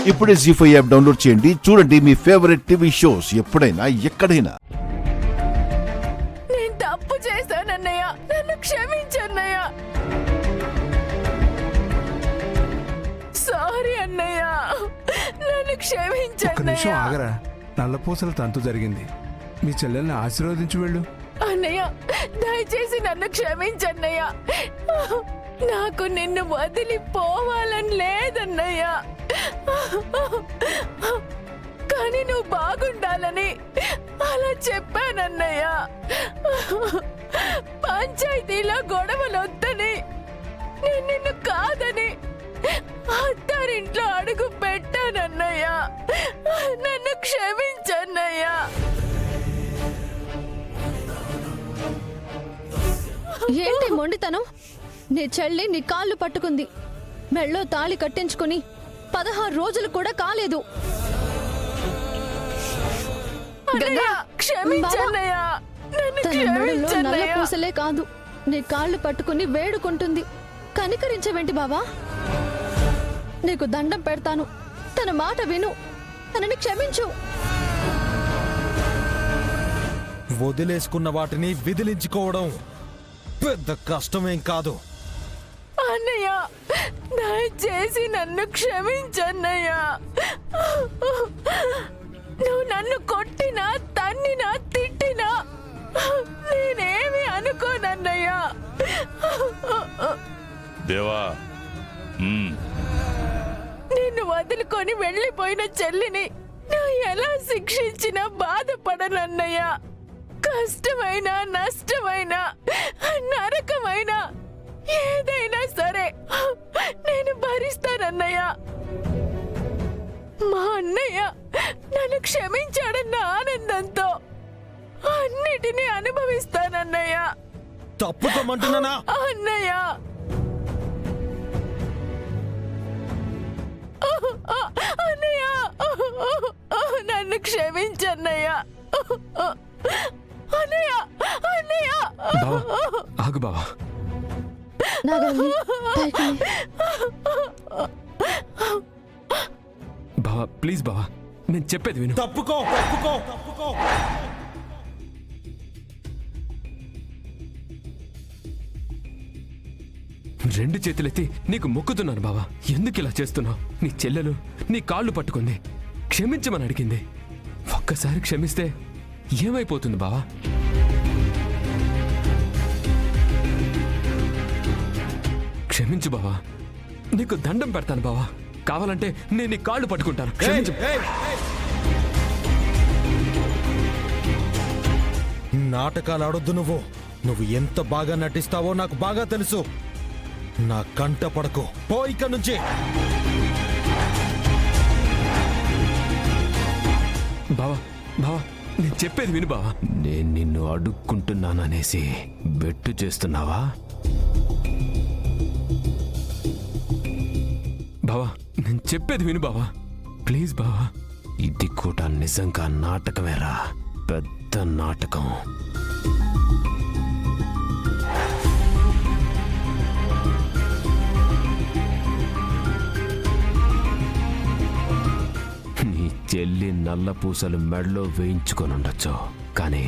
ఇప్పుడే జీ5 app download చేయండి. చూడండి మీ ఫేవరెట్ టీవీ షోస్ ఎప్పుడైనా ఎక్కడైనా. నేను తప్పు చేశానన్నయ్య, నన్ను క్షమించన్నయ్య. సారీ అన్నయ్య, నన్ను ఒక్క నిమిషం క్షమించన్నయ్య. ఆగరా. నల్లపూసల తంతు జరిగింది. మీ చెల్లెల్ని ఆశీర్వదించి వెళ్ళు. అన్నయ్య, దయచేసి నన్ను క్షమించన్నయ్య. నాకు నిన్ను వదిలిపోవాలని లేదన్నయ్య, కానీ నువ్వు బాగుండాలని అలా చెప్పానన్నయ్య. పంచాయతీలో గొడవలొద్దని, నేను నిన్ను కాదని అత్తారింట్లో అడుగు పెట్టానన్నయ్య. నన్ను క్షమించన్నయ్య. ఏంటి మొండితనం? నీ చెల్లి నీ కాళ్ళు పట్టుకుంది, మెళ్ళో తాళి కట్టించుకుని 16 రోజులు కూడా కాలేదు. అన్నయ్య, క్షమించన్నయ్య. నన్ను తన మెడలో నల్ల క్షమించన్నయ్య. పూసలే కాదు, నీ కాళ్ళు పట్టుకుని వేడుకుంటుంది. కనికరించవేంటి బావా? నీకు దండం పెడతాను, తన మాట విను, తనని క్షమించు. వదిలేసుకున్న వాటిని విదిలించుకోవడం పెద్ద కష్టమేం కాదు. అన్నయ్య, దయచేసి నన్ను క్షమించన్నయ్య. నువ్వు నన్ను కొట్టినా, తన్నినా, తిట్టినా నేనేమి అనుకోనన్నయ్య. దేవా నిన్ను వదులుకొని వెళ్ళిపోయిన చెల్లిని నువ్వు ఎలా శిక్షించినా బాధపడనన్నయ్య. కష్టమైనా, నష్టమైనా, నరకమైనా ఏదైనా సరే నేను భరిస్తానన్నయ్య. మా అన్నయ్య నన్ను క్షమించాడన్న ఆనందంతో అన్నిటినీ అనుభవిస్తానన్నయ్య. తప్పుకోమంటున్నానా? అన్నయ్య, అన్నయ్య, నన్ను క్షమించన్నయ్య. అన్నయ్య, అన్నయ్య. బావా, ఆగు బావా. నాగల్ని పైకి లే. బావా ప్లీజ్ బావా, నేను చెప్పేది విను. తప్పుకో తప్పుకో తప్పుకో. రెండు చేతులెత్తి నీకు మొక్కుతున్నాను బావా. ఎందుకు ఇలా చేస్తున్నావు? నీ చెల్లెలు నీ కాళ్ళు పట్టుకుంది, క్షమించమని అడిగింది. ఒక్కసారి క్షమిస్తే ఏమైపోతుంది బావా? క్షమించు బావా, నీకు దండం పెడతాను బావా. కావాలంటే నేను నీ కాళ్ళు పట్టుకుంటాను. క్షమించు. నాటకాలు ఆడొద్దు. నువ్వు ఎంత బాగా నటిస్తావో నాకు బాగా తెలుసు. నా కంట పడకు. పో ఇక్కడి నుంచి. బావా బావా, నేను చెప్పేది విను బావా. నేను నిన్ను అడుక్కుంటున్నాననేసి బెట్టు చేస్తున్నావా? బావా నేను చెప్పేది విను బావా, ప్లీజ్ బావా. ఇది కూడా నిజంగా నాటకమేరా, పెద్ద నాటకం. నీ చెల్లి నల్ల పూసలు మెడలో వేయించుకొని ఉండొచ్చు, కానీ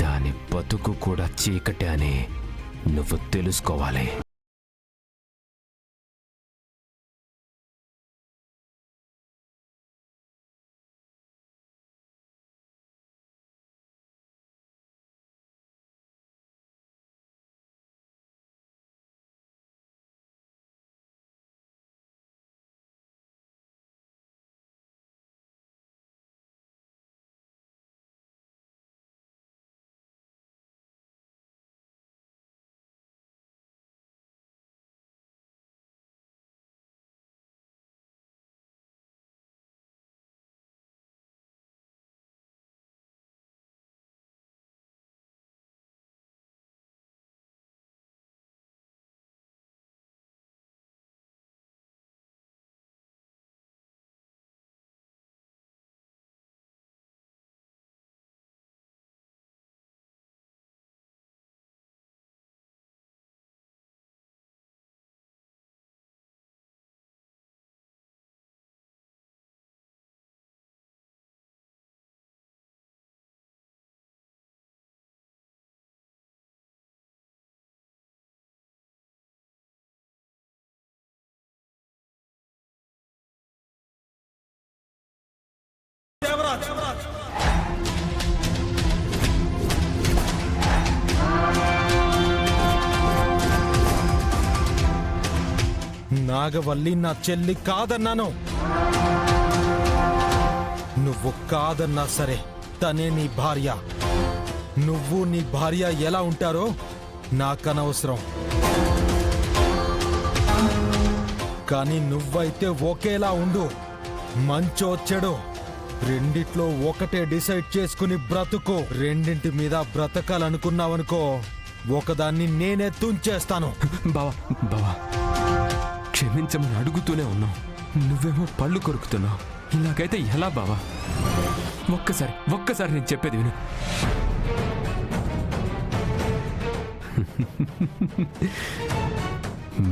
దాని బతుకు కూడా చీకటే అని నువ్వు తెలుసుకోవాలి. నాగవల్లి నా చెల్లి కాదన్నాను. నువ్వు కాదన్నా సరే తనే నీ భార్య. నువ్వు నీ భార్య ఎలా ఉంటారో నాకనవసరం. కానీ నువ్వైతే ఒకేలా ఉండు. మంచో చెడో రెండిట్లో ఒకటే డిసైడ్ చేసుకుని బ్రతుకు. రెండింటి మీద బ్రతకాలనుకున్నావనుకో, ఒకదాన్ని నేనే తుంచేస్తాను. బావా బావా, క్షమించమని అడుగుతూనే ఉన్నావు, నువ్వేమో పళ్ళు కొరుకుతున్నావు. ఇలాగైతే ఎలా బావా? ఒక్కసారి నేను చెప్పేది విను.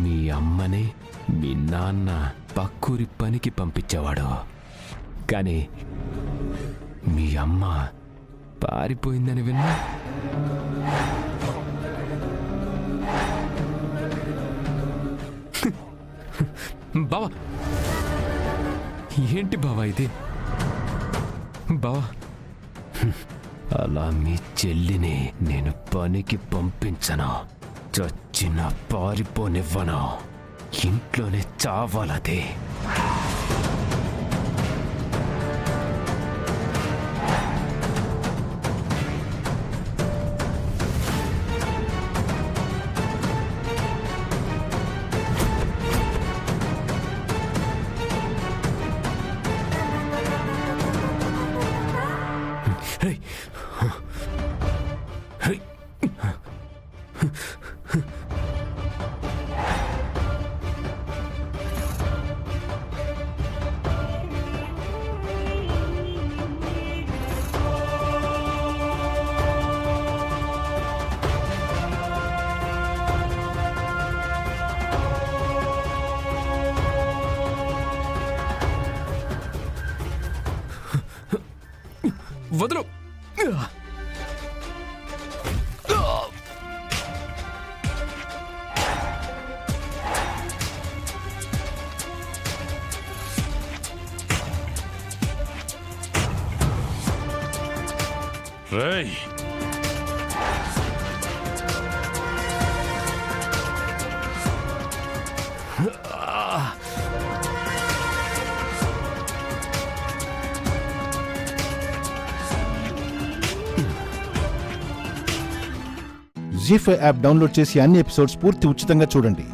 మీ అమ్మని మీ నాన్న పక్కూరి పనికి పంపించేవాడు, కానీ మీ అమ్మ పారిపోయిందని విన్నా. బావా, ఏంటి బావా ఇది? బావా, అలా మీ చెల్లిని నేను పనికి పంపించను, చచ్చిన పారిపోనివ్వను. ఇంట్లోనే చావాలదే. Hey! Hey! వదలు. రేయ్, జీ5 యాప్ డౌన్లోడ్ చేసి అన్ని ఎపిసోడ్స్ పూర్తి ఉచితంగా చూడండి.